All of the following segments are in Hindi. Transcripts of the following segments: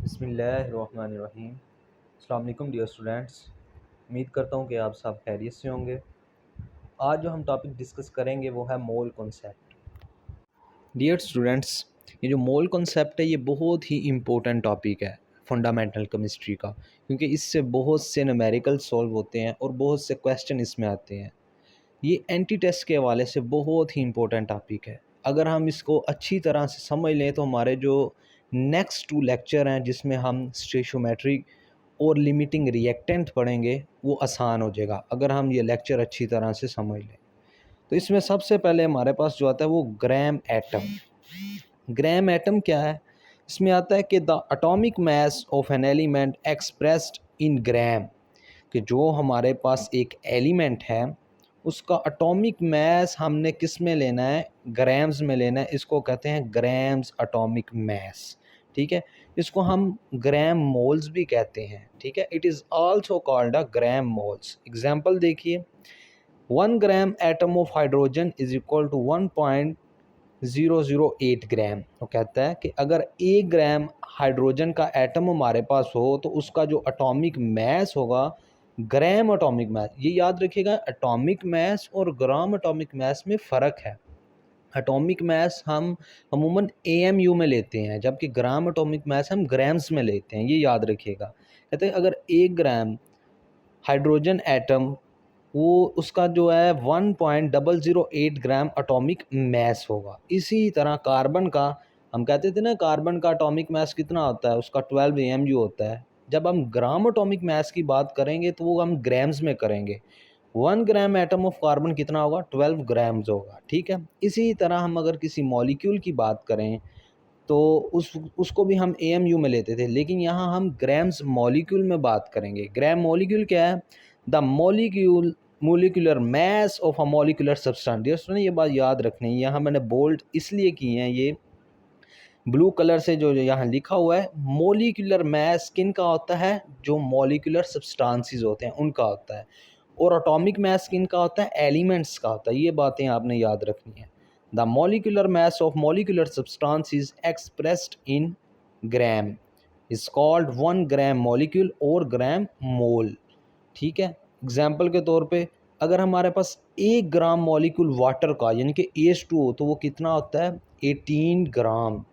बिस्मिल्लाहिर्रहमानिर्रहीम। अस्सलाम वालेकुम डियर स्टूडेंट्स, उम्मीद करता हूँ कि आप सब खैरियत से होंगे। आज जो हम टॉपिक डिस्कस करेंगे वो है मोल कॉन्सेप्ट। डियर स्टूडेंट्स, ये जो मोल कॉन्सेप्ट है ये बहुत ही इम्पोर्टेंट टॉपिक है फंडामेंटल केमिस्ट्री का, क्योंकि इससे बहुत से न्यूमेरिकल सॉल्व होते हैं और बहुत से क्वेश्चन इसमें आते हैं। ये एंटी टेस्ट के हवाले से बहुत ही इम्पोर्टेंट टॉपिक है। अगर हम इसको अच्छी तरह से समझ लें तो हमारे जो नेक्स्ट 2 लेक्चर हैं जिसमें हम स्टेशियोमेट्री और लिमिटिंग रिएक्टेंट पढ़ेंगे वो आसान हो जाएगा, अगर हम ये लेक्चर अच्छी तरह से समझ लें। तो इसमें सबसे पहले हमारे पास जो आता है वो ग्राम एटम। ग्राम एटम क्या है? इसमें आता है कि the atomic mass of an element expressed in gram, कि जो हमारे पास एक एलिमेंट है उसका एटॉमिक मास हमने किस में लेना है? ग्राम्स में लेना है। इसको कहते हैं ग्राम्स एटॉमिक मास। ठीक है, इसको हम ग्राम मोल्स भी कहते हैं। ठीक है, it is also called a gram moles. Example देखिए, 1 gram atom of hydrogen is equal to 1.008 gram. तो कहता है कि अगर 1 ग्राम हाइड्रोजन का एटम हमारे पास हो तो उसका जो एटॉमिक मास होगा ग्राम एटॉमिक मास। ये याद रखिएगा, एटॉमिक मास और ग्राम एटॉमिक मास में फ़र्क है। एटॉमिक मास हम अमूमन एएमयू में लेते हैं, जबकि ग्राम एटॉमिक मास हम ग्राम्स में लेते हैं। ये याद रखिएगा। कहते हैं अगर 1 ग्राम हाइड्रोजन एटम, वो उसका जो है 1.008 ग्राम एटॉमिक मास होगा। इसी तरह कार्बन का, हम कहते थे ना कार्बन का एटॉमिक मास कितना होता है, उसका 12 एएमयू होता है। जब हम ग्राम एटॉमिक मास की बात करेंगे तो वो हम ग्राम्स में करेंगे। 1 ग्राम एटम ऑफ कार्बन कितना होगा? 12 ग्राम्स होगा। ठीक है, इसी तरह हम अगर किसी मॉलिक्यूल की बात करें तो उसको भी हम एएमयू में लेते थे, लेकिन यहाँ हम ग्राम्स मॉलिक्यूल में बात करेंगे। ग्राम मॉलिक्यूल क्या है? The molecular mass of a molecular substance. दोस्तों ये बात याद रखनी है, यहाँ मैंने बोल्ड इसलिए की है, ये ब्लू कलर से जो यहाँ लिखा हुआ है मोलिकुलर मास किन का होता है? जो मॉलिकुलर सब्सटेंसेस होते हैं उनका होता है। और एटॉमिक मास किन का होता है? एलिमेंट्स का होता है। ये बातें आपने याद रखनी है। The molecular mass of molecular substances expressed in gram is called 1 gram molecule और ग्राम मोल। ठीक है, एग्जाम्पल के तौर पे अगर हमारे पास 1 ग्राम मॉलिक्यूल वाटर का यानी कि H2O हो तो वो कितना होता है? 18 ग्राम।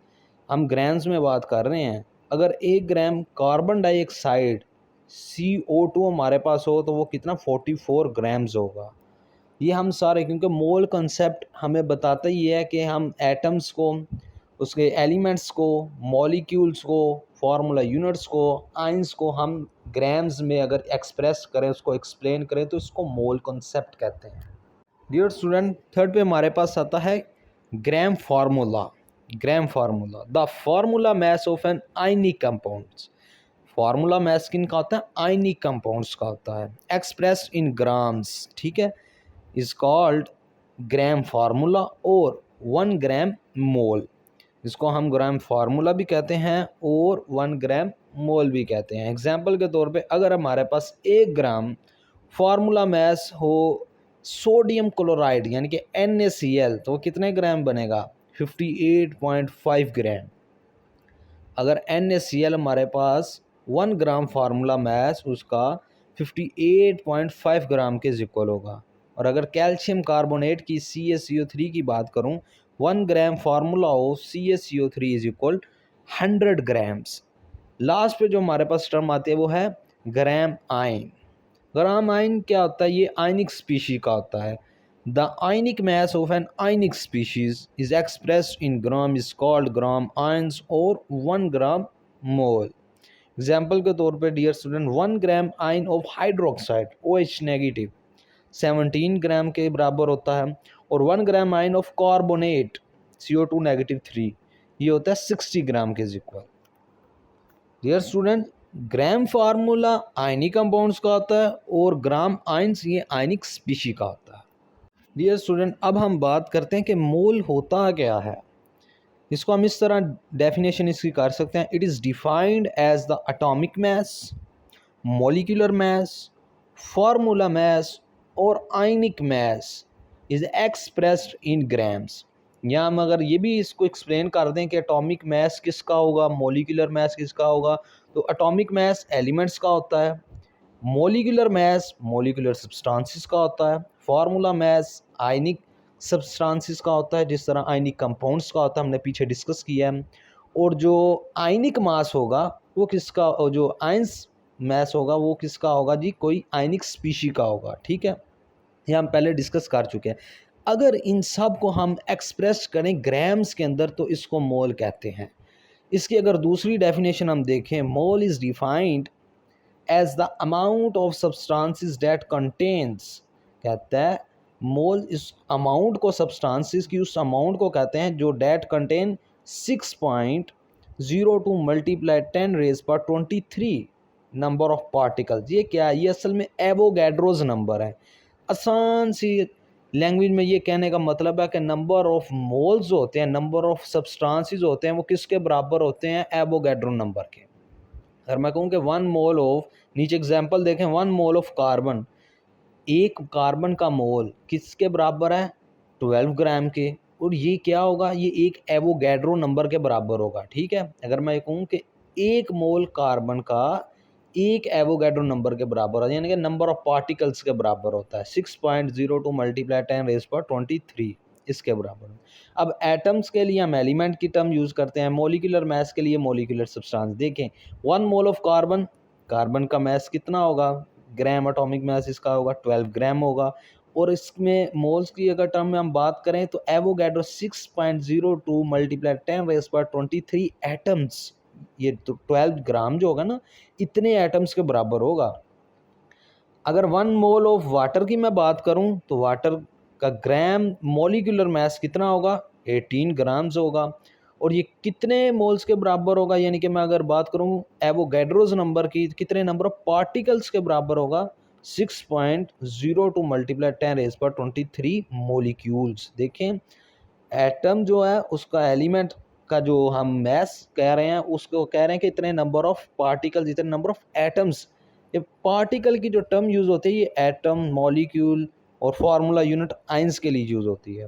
हम ग्राम्स में बात कर रहे हैं। अगर 1 ग्राम कार्बन डाइऑक्साइड CO2 हमारे पास हो तो वो कितना? 44 ग्राम्स होगा। ये हम सारे, क्योंकि मोल कंसेप्ट हमें बताता ही है कि हम एटम्स को, उसके एलिमेंट्स को, मॉलिक्यूल्स को, फार्मूला यूनिट्स को, आइंस को हम ग्राम्स में अगर एक्सप्रेस करें, उसको एक्सप्लेन करें तो इसको मोल कंसेप्ट कहते हैं। डियर स्टूडेंट, थर्ड पे हमारे पास आता है gram formula. Gram formula, the formula mass of an ionic compounds. Formula mass किन का होता है? आयनिक कंपाउंड्स का होता है, एक्सप्रेस्ड इन ग्राम्स। ठीक है, इज कॉल्ड ग्राम फार्मूला और 1 ग्राम मोल। इसको हम ग्राम फार्मूला भी कहते हैं और 1 ग्राम मोल भी कहते हैं। एग्जाम्पल के तौर पे अगर हमारे पास 1 ग्राम फार्मूला मास हो सोडियम क्लोराइड यानी कि NaCl, तो कितने ग्राम बनेगा? 58.5 ग्राम। अगर NaCl हमारे पास 1 ग्राम फार्मूला मास उसका 58.5 ग्राम के इक्वल होगा। और अगर कैल्शियम कार्बोनेट की CaCO3 की बात करूं, 1 gram formula of CaCO3 is equal 100 grams. Last पे जो हमारे पास टर्म आती है वो है ग्राम आयन। ग्राम आयन क्या होता है? ये आयनिक स्पीशी का होता है। The ionic mass of an ionic species is expressed in gram is called gram ions और 1 ग्राम मोल। एग्जाम्पल के तौर पे dear student, 1 gram ion of hydroxide OH negative 17 gram के बराबर होता है, और 1 gram ion of carbonate CO2 negative 3 ये होता है 60 ग्राम के equal. Dear student, gram formula ionic compounds का होता है और ग्राम आयंस ये आयनिक स्पीशी का होता है। डियर स्टूडेंट, अब हम बात करते हैं कि मोल होता क्या है। इसको हम इस तरह डेफिनेशन इसकी कर सकते हैं, it is defined as the atomic mass, molecular mass, formula mass और ionic mass is expressed in grams. या हम अगर ये भी इसको एक्सप्लेन कर दें कि एटॉमिक मास किसका होगा, मॉलिक्यूलर मास किसका होगा, तो एटॉमिक मास एलिमेंट्स का होता है, मॉलिक्यूलर मास मॉलिक्यूलर सब्सटेंसेस का होता है, फार्मूला मास आयनिक सब्सटेंसेस का होता है, जिस तरह आयनिक कंपाउंड्स का होता है, हमने पीछे डिस्कस किया है। और जो आयनिक मास होगा वो किसका, और जो आयंस मास होगा वो किसका होगा जी, कोई आयनिक स्पीशी का होगा। ठीक है, ये हम पहले डिस्कस कर चुके हैं। अगर इन सब को हम एक्सप्रेस करें ग्राम्स के अंदर तो इसको मोल कहते हैं। इसकी अगर दूसरी डेफिनेशन हम देखें, mole is defined as the amount of substances that contains, कहता है मोल इस अमाउंट को, सब्सटेंसेस की उस अमाउंट को कहते हैं जो that contain 6.02 multiply 10⁻23 number of particles. ये क्या है, ये असल में एवोगैड्रोज नंबर है। आसान सी लैंग्वेज में ये कहने का मतलब है कि नंबर ऑफ मोल्स होते हैं, नंबर ऑफ सब्सटेंसेस होते हैं, वो किसके बराबर होते हैं, एवोगैड्रो नंबर के। अगर मैं कहूँ कि 1 मोल ऑफ, नीचे एग्जांपल देखें, 1 मोल ऑफ कार्बन, एक कार्बन का मोल किसके बराबर है, 12 ग्राम के। और ये क्या होगा, ये एक एवोगैड्रो नंबर के बराबर होगा। ठीक है, अगर मैं कहूँ कि 1 मोल कार्बन का एक एवोगैड्रो नंबर के बराबर है, यानी कि नंबर ऑफ पार्टिकल्स के बराबर होता है 6.02 मल्टीप्लाई 10⁻23 इसके बराबर। अब एटम्स के लिए हम एलिमेंट की टर्म यूज़ करते हैं, मॉलिक्यूलर मास के लिए मॉलिक्यूलर सब्सटेंस। देखें 1 मोल ऑफ कार्बन, कार्बन का मास कितना होगा, ग्राम, एटॉमिक मास इसका होगा 12 ग्राम होगा। और इसमें मोल्स की अगर टर्म में हम बात करें तो एवोगैड्रो 6.02 मल्टीप्लाई 10⁻23 एटम्स, ये तो 12 ग्राम जो होगा ना, इतने एटम्स के बराबर होगा। अगर 1 मोल ऑफ वाटर की मैं बात करूं तो वाटर का ग्राम मॉलिक्यूलर मास कितना होगा, 18 ग्राम्स होगा। और ये कितने मोल्स के बराबर होगा, यानी कि मैं अगर बात करूं एवोगैड्रोज नंबर की, कितने नंबर ऑफ पार्टिकल्स के बराबर होगा, 6.02 मल्टीप्लाई 10⁻23 मोलिक्यूल्स। देखें एटम जो है उसका, एलिमेंट का जो हम मैस कह रहे हैं उसको कह रहे हैं कि इतने नंबर ऑफ पार्टिकल्स, इतने नंबर ऑफ एटम्स। ये पार्टिकल की जो टर्म यूज़ होती है ये एटम, मॉलिक्यूल और फार्मूला यूनिट आइंस के लिए यूज़ होती है।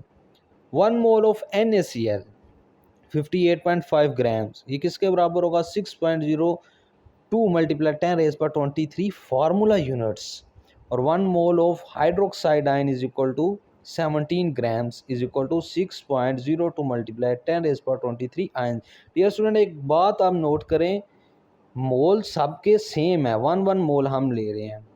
1 मोल ऑफ NaCl 58.5 ग्राम्स, ये किसके बराबर होगा, 6.02 मल्टीप्लाई 10⁻23 फार्मूला यूनिट्स। और 1 mole of hydroxide ion is equal to 17 grams is equal to 6.02 multiply 10⁻23 ion. Dear student, एक बात आप नोट करें, मोल सबके सेम है, 1 मोल हम ले रहे हैं,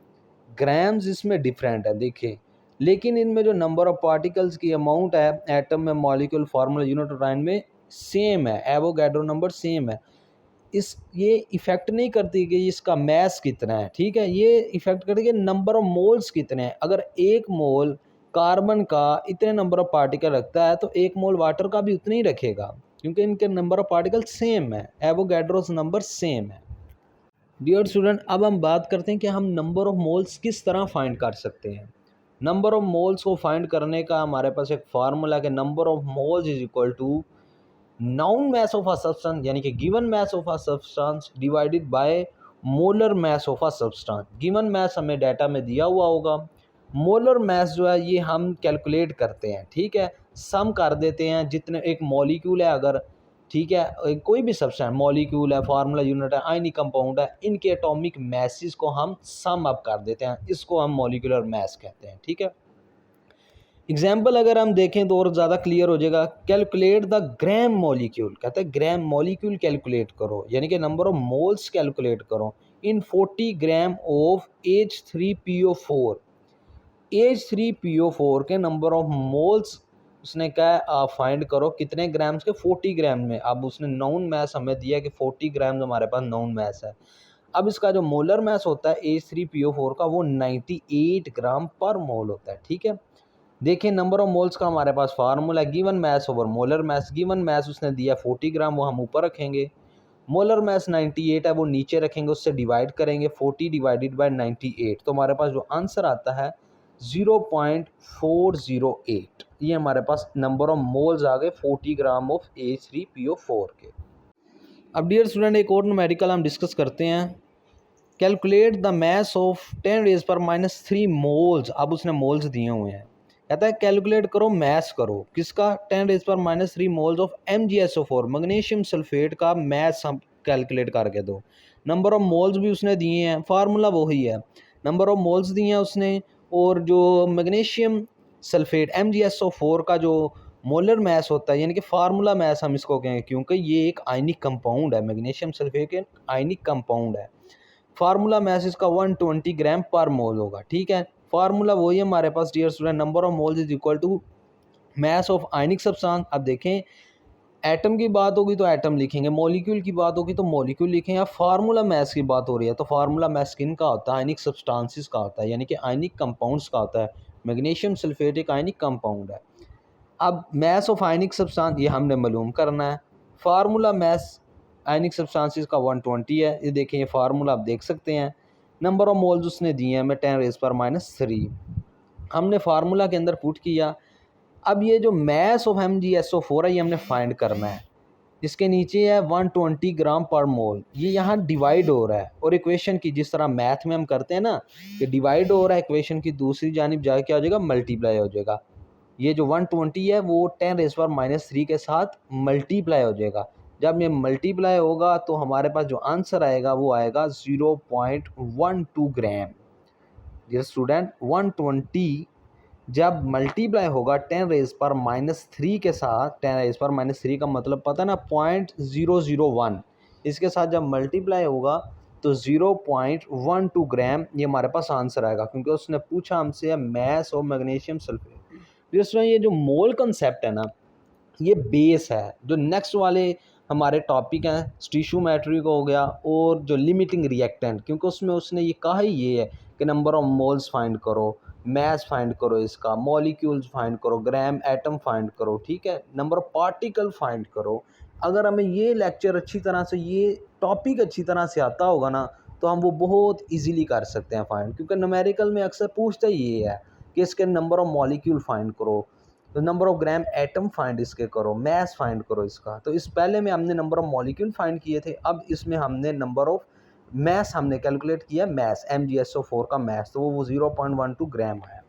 ग्राम्स इसमें डिफरेंट है देखिए, लेकिन इनमें जो नंबर ऑफ पार्टिकल्स की अमाउंट है एटम में, मॉलिक्यूल, फार्मूला यूनिट और आयन में सेम है, एवोगैड्रो नंबर सेम है। ये इफेक्ट नहीं करती कि इसका मैस कितना है। ठीक है, ये इफेक्ट करती है नंबर ऑफ मोल्स कितने हैं। अगर 1 मोल कार्बन का इतने नंबर ऑफ पार्टिकल रखता है तो 1 मोल वाटर का भी उतने ही रखेगा, क्योंकि इनके नंबर ऑफ पार्टिकल सेम है, एवोगैड्रोस नंबर सेम है। डियर स्टूडेंट, अब हम बात करते हैं कि हम नंबर ऑफ मोल्स किस तरह फाइंड कर सकते हैं। नंबर ऑफ मोल्स को फाइंड करने का हमारे पास एक फार्मूला है कि number of moles is equal to known mass of a substance, यानी कि given mass of a substance divided by molar mass of a substance. Given mass हमें डाटा में दिया हुआ होगा, मोलर मास जो है ये हम कैलकुलेट करते हैं। ठीक है, सम कर देते हैं जितने, एक मॉलिक्यूल है अगर, ठीक है, कोई भी सब्सटेंस, मॉलिक्यूल है, फार्मूला यूनिट है, आयनिक कंपाउंड है, इनके एटॉमिक मैसेज को हम सम अप कर देते हैं, इसको हम मॉलिक्यूलर मास कहते हैं। ठीक है, एग्जाम्पल अगर हम देखें तो और ज़्यादा क्लियर हो जाएगा। कैलकुलेट द ग्राम मॉलिक्यूल, कहते हैं ग्राम मॉलिक्यूल कैलकुलेट करो, यानी कि नंबर ऑफ मोल्स कैलकुलेट करो इन 40 ग्राम ऑफ H3PO4। H3PO4 के नंबर ऑफ मोल्स उसने कहा आप फाइंड करो कितने ग्राम्स के, 40 ग्राम में। अब उसने नाउन मास हमें दिया कि 40 ग्राम हमारे पास नाउन मास है। अब इसका जो मोलर मास होता है H3PO4 का वो 98 ग्राम पर मोल होता है। ठीक है, देखिए नंबर ऑफ मोल्स का हमारे पास formula given mass over molar mass. Given mass उसने दिया 40 ग्राम, वो हम ऊपर रखेंगे, मोलर मास 98 है वो नीचे रखेंगे, उससे डिवाइड करेंगे 40 डिवाइडेड बाय 98, तो हमारे पास जो आंसर आता है 0.408। ये हमारे पास नंबर ऑफ मोल्स आ गए 40 ग्राम ऑफ H3PO4 के। अब डियर स्टूडेंट, एक और न्यूमेरिकल हम डिस्कस करते हैं। Calculate the mass of 10⁻³ moles. अब उसने मोल्स दिए हुए हैं, कहता है कैलकुलेट करो मैथ्स करो किसका 10⁻³ moles of MgSO4 magnesium sulphate का मैथ्स हम कैलकुलेट करके दो। नंबर ऑफ मोल्स भी उसने दिए हैं, फार्मूला वही है, नंबर ऑफ मोल्स दिए हैं उसने, और जो मैग्नीशियम सल्फेट MgSO4 का जो मोलर मैस होता है यानी कि फार्मूला मैस हम इसको कहेंगे, क्योंकि ये एक आयनिक कंपाउंड है, मैग्नीशियम सल्फेट एक आयनिक कंपाउंड है। फार्मूला मैस इसका 120 ग्राम पर मोल होगा। ठीक है, फार्मूला वही है हमारे पास dear student, number of moles is equal to mass of ionic substance. अब देखें एटम की बात होगी तो एटम लिखेंगे, मॉलिक्यूल की बात होगी तो मॉलिक्यूल लिखेंगे। अब फार्मूला मैस की बात हो रही है तो फार्मूला मैस किन का होता है, आयनिक सब्सटेंसेस का होता है, यानी कि आयनिक कंपाउंड्स का होता है। मैग्नीशियम सल्फेट एक आयनिक कंपाउंड है। अब मैस ऑफ आयनिक सब्सटेंस ये हमने मालूम करना है। फार्मूला मैस आयनिक सब्सटेंसेस का 120 है, ये देखें ये फार्मूला आप देख सकते हैं। नंबर ऑफ मोल्स उसने दिए हैं हमें 10⁻³ हमने फार्मूला के अंदर पुट किया। अब ये जो मैस ऑफ MgSO4 है ये हमने फाइंड करना है। इसके नीचे है 120 ग्राम पर मोल, ये यहाँ डिवाइड हो रहा है, और इक्वेशन की जिस तरह मैथ में हम करते हैं ना कि डिवाइड हो रहा है, इक्वेशन की दूसरी जानिब जाके क्या हो जाएगा, मल्टीप्लाई हो जाएगा। ये जो 120 है वो 10⁻³ के साथ मल्टीप्लाई हो जाएगा। जब ये मल्टीप्लाई होगा तो हमारे पास जो आंसर आएगा वो आएगा 0.12 ग्राम। डियर स्टूडेंट 120 जब मल्टीप्लाई होगा 10⁻³ के साथ, 10⁻³ का मतलब पता ना 0.001, इसके साथ जब मल्टीप्लाई होगा तो 0.12 ग्राम ये हमारे पास आंसर आएगा, क्योंकि उसने पूछा हमसे मैस ऑफ मैग्नीशियम सल्फेट। दूसरा ये जो मोल कंसेप्ट है ना ये बेस है। जो नेक्स्ट वाले हमारे टॉपिक हैं स्टीशियोमेट्री को हो गया और जो लिमिटिंग रिएक्टेंट, क्योंकि उसमें उसने ये कहा ही ये है कि नंबर ऑफ मोल्स फाइंड करो, मैस फाइंड करो, इसका मॉलिक्यूल्स फाइंड करो, ग्राम एटम फाइंड करो, ठीक है, नंबर ऑफ पार्टिकल फाइंड करो। अगर हमें ये लेक्चर अच्छी तरह से, ये टॉपिक अच्छी तरह से आता होगा ना तो हम वो बहुत इजीली कर सकते हैं फाइंड, क्योंकि न्यूमेरिकल में अक्सर पूछता ही ये है कि इसके नंबर ऑफ मॉलिक्यूल फाइंड करो, तो number of gram atom find इसके करो, मैस फाइंड करो इसका। तो इस पहले में हमने नंबर ऑफ मॉलिक्यूल फाइंड किए थे, अब इसमें हमने नंबर ऑफ मैस हमने कैलकुलेट किया, मैस MgSO4 का मैस, तो वो 0.12 ग्राम है।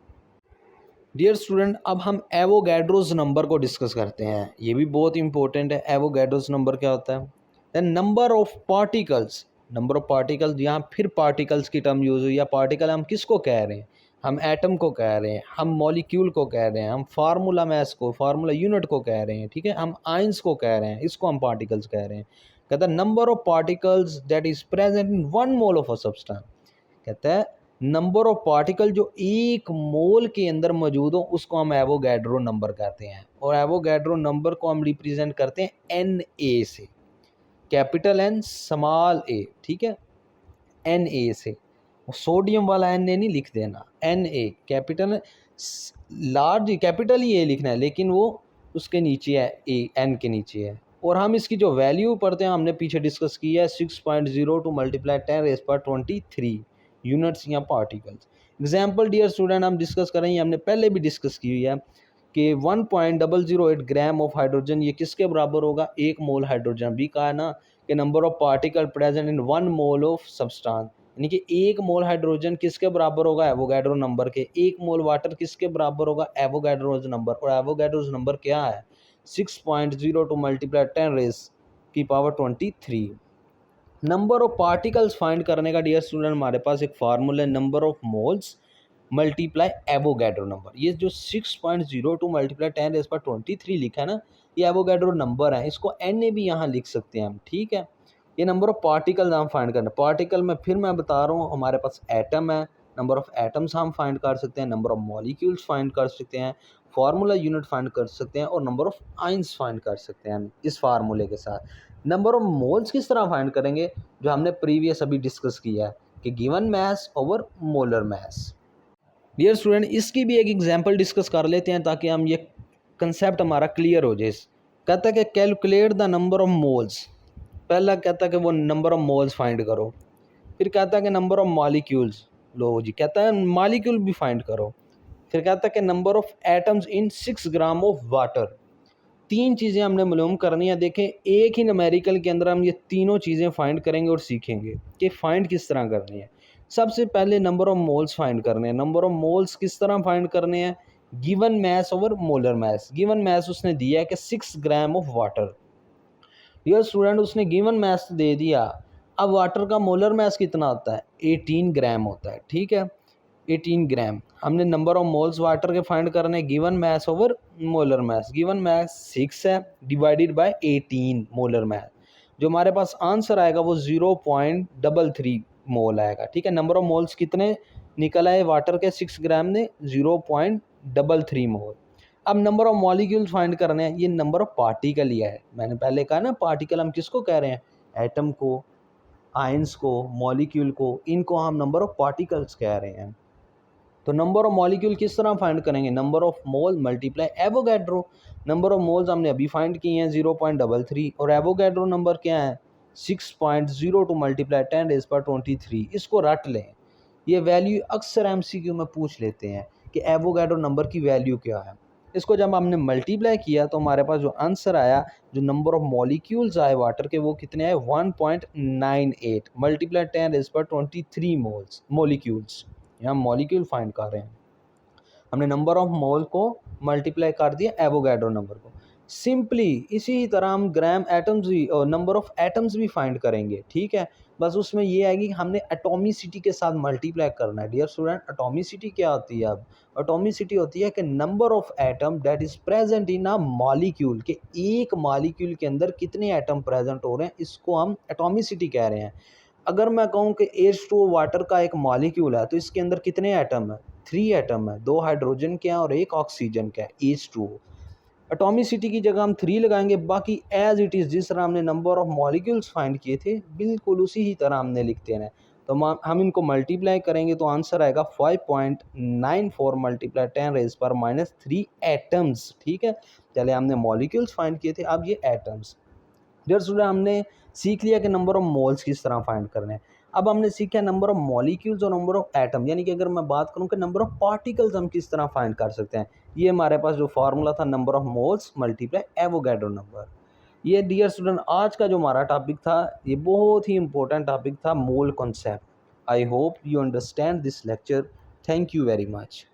डियर स्टूडेंट अब हम एवोगैड्रोस नंबर को डिस्कस करते हैं, ये भी बहुत इंपॉर्टेंट है। एवोगैड्रोस नंबर क्या होता है, then number of particles, number of particles, यहाँ फिर पार्टिकल्स की टर्म यूज़ हुई है। पार्टिकल हम किसको कह रहे हैं, हम एटम को कह रहे हैं, हम मॉलिक्यूल को कह रहे हैं, हम फार्मूला मैस को, फार्मूला यूनिट को कह रहे हैं, ठीक है, हम आइंस को कह रहे हैं, इसको हम पार्टिकल्स कह रहे हैं। कहता है number of particles that is present in 1 mole of a substance, कहता है नंबर ऑफ पार्टिकल जो 1 मोल के अंदर मौजूद हो उसको हम एवोगैड्रो नंबर कहते हैं, और एवोगैड्रो नंबर को हम रिप्रेजेंट करते हैं Na से, कैपिटल N स्मॉल a, ठीक है, Na से, सोडियम वाला Na नहीं लिख देना, Na capital, large capital he A लिखना है, लेकिन वो उसके नीचे है, A N के नीचे है। और हम इसकी जो वैल्यू पढ़ते हैं हमने पीछे डिस्कस किया है 6.02 मल्टीप्लाई 10⁻23 यूनिट्स या पार्टिकल्स। एग्जाम्पल डियर स्टूडेंट हम डिस्कस करेंगे, हमने पहले भी डिस्कस की हुई है कि 1.008 ग्राम ऑफ हाइड्रोजन ये किसके बराबर होगा, 1 मोल हाइड्रोजन। भी कहा है ना कि number of particle present in 1 mole of substance, यानी कि 1 मोल हाइड्रोजन किसके बराबर होगा, एवोगैड्रो नंबर के। 1 मोल वाटर किसके बराबर होगा, एवोगैड्रोज नंबर, और एवोगैड्रोज नंबर क्या है 6.02 multiply 10⁻23। Number of particles find करने का डियर स्टूडेंट हमारे पास एक फार्मूला है, number of moles multiply Avogadro number. ये जो 6.02 मल्टीप्लाई 10⁻23 लिखा है ना ये एवोगैड्रो नंबर है, इसको Na भी यहाँ लिख सकते हैं हम, ठीक है। ये नंबर ऑफ पार्टिकल हम फाइंड करना, पार्टिकल में फिर मैं बता रहा हूँ हमारे पास एटम है, नंबर ऑफ एटम्स हम फाइंड कर सकते हैं, नंबर ऑफ मॉलिक्यूल्स फाइंड कर सकते हैं, फार्मूला यूनिट फाइंड कर सकते हैं, और नंबर ऑफ आइंस फाइंड कर सकते हैं हम इस फार्मूले के साथ। नंबर ऑफ मोल्स किस तरह फाइंड करेंगे, जो हमने प्रीवियस अभी डिस्कस किया है कि given mass over molar mass. Dear student इसकी भी एक एग्जांपल डिस्कस कर लेते हैं ताकि हम ये कंसेप्ट हमारा क्लियर हो जाए। कहता है कि calculate the number of moles, पहला कहता है कि वो नंबर ऑफ मोल्स फाइंड करो, फिर कहता है कि नंबर ऑफ मॉलिक्यूल्स, लो जी कहता है मॉलिक्यूल भी फाइंड करो, फिर कहता है कि number of atoms in 6 gram of water. 3 चीज़ें हमने मालूम करनी है। देखें एक ही न्यूमेरिकल के अंदर हम ये तीनों चीज़ें फाइंड करेंगे और सीखेंगे कि फाइंड किस तरह करनी है। सबसे पहले नंबर ऑफ मोल्स फाइंड करने हैं। नंबर ऑफ मोल्स किस तरह फाइंड करने हैं, given mass over molar mass. Given mass उसने दिया है कि 6 gram of water. Dear student उसने गिवन मैस दे दिया, अब वाटर का मोलर मैस कितना होता है, 18 ग्राम होता है, ठीक है 18 ग्राम। हमने नंबर ऑफ मोल्स वाटर के फाइंड करने, given mass over molar mass. Given mass 6 है डिवाइडेड बाय 18 मोलर मैस, जो हमारे पास आंसर आएगा वो 0.33 मोल आएगा, ठीक है। नंबर ऑफ मोल्स कितने निकल आए वाटर के 6 ग्राम ने, 0.33 मोल। अब नंबर ऑफ मॉलिक्यूल्स फाइंड करने हैं, ये नंबर ऑफ पार्टिकल लिया है। मैंने पहले कहा ना पार्टिकल हम किसको कह रहे हैं, एटम को, आयंस को, मॉलिक्यूल को, इनको हम नंबर ऑफ पार्टिकल्स कह रहे हैं। तो नंबर ऑफ मॉलिक्यूल किस तरह फाइंड करेंगे, number of mole multiply Avogadro. Number of moles हमने अभी फाइंड किए हैं 0.33, और एवोगैड्रो नंबर क्या है 6.02 मल्टीप्लाई 10⁻23। इसको रट लें, ये वैल्यू अक्सर एमसीक्यू में पूछ लेते हैं कि एवोगैड्रो नंबर की वैल्यू क्या है। इसको जब हमने मल्टीप्लाई किया तो हमारे पास जो आंसर आया, जो नंबर ऑफ मॉलिक्यूल्स आए वाटर के, वो कितने आए 1.98 मल्टीप्लाई 10⁻23 मोल्स मॉलिक्यूल्स। यहाँ मॉलिक्यूल फाइंड कर रहे हैं, हमने नंबर ऑफ मोल को मल्टीप्लाई कर दिया एवोगैड्रो नंबर को। सिंपली इसी तरह हम ग्राम एटम्स भी और नंबर ऑफ एटम्स भी फाइंड करेंगे, ठीक है। बस उसमें ये आएगी कि हमने एटॉमिसिटी के साथ मल्टीप्लाई करना है। डियर स्टूडेंट एटॉमिसिटी क्या होती है, अब एटॉमिसिटी होती है कि number of atom that is present in a molecule, के एक मॉलिक्यूल के अंदर कितने एटम प्रेजेंट हो रहे हैं, इसको हम एटॉमिसिटी कह रहे हैं। अगर मैं कहूँ कि H2O वाटर का एक मॉलिक्यूल है तो इसके अंदर कितने एटम है, 3 एटम है, 2 हाइड्रोजन के हैं और 1 ऑक्सीजन का है, H2O। एटॉमिसिटी की जगह हम 3 लगाएंगे, बाकी एज इट इज़ जिस तरह हमने नंबर ऑफ मॉलिक्यूल्स फाइंड किए थे बिल्कुल उसी ही तरह हमने लिख देना है। तो हम इनको मल्टीप्लाई करेंगे तो आंसर आएगा 5.94 मल्टीप्लाई 10⁻³ एटम्स, ठीक है। पहले हमने मॉलिक्यूल्स फाइंड किए थे, अब ये एटम्स। डियर स्टूडेंट हमने सीख लिया कि नंबर ऑफ मोल्स किस तरह फाइंड करने हैं। अब हमने सीखा नंबर ऑफ मॉलिक्यूल्स और नंबर ऑफ एटम, यानी कि अगर मैं बात करूं कि नंबर ऑफ पार्टिकल्स हम किस तरह फाइंड कर सकते हैं। ये हमारे पास जो फार्मूला था number of moles multiply Avogadro number. ये डियर स्टूडेंट आज का जो हमारा टॉपिक था ये बहुत ही इंपॉर्टेंट टॉपिक था, mole concept. I hope you understand this lecture. Thank you very much.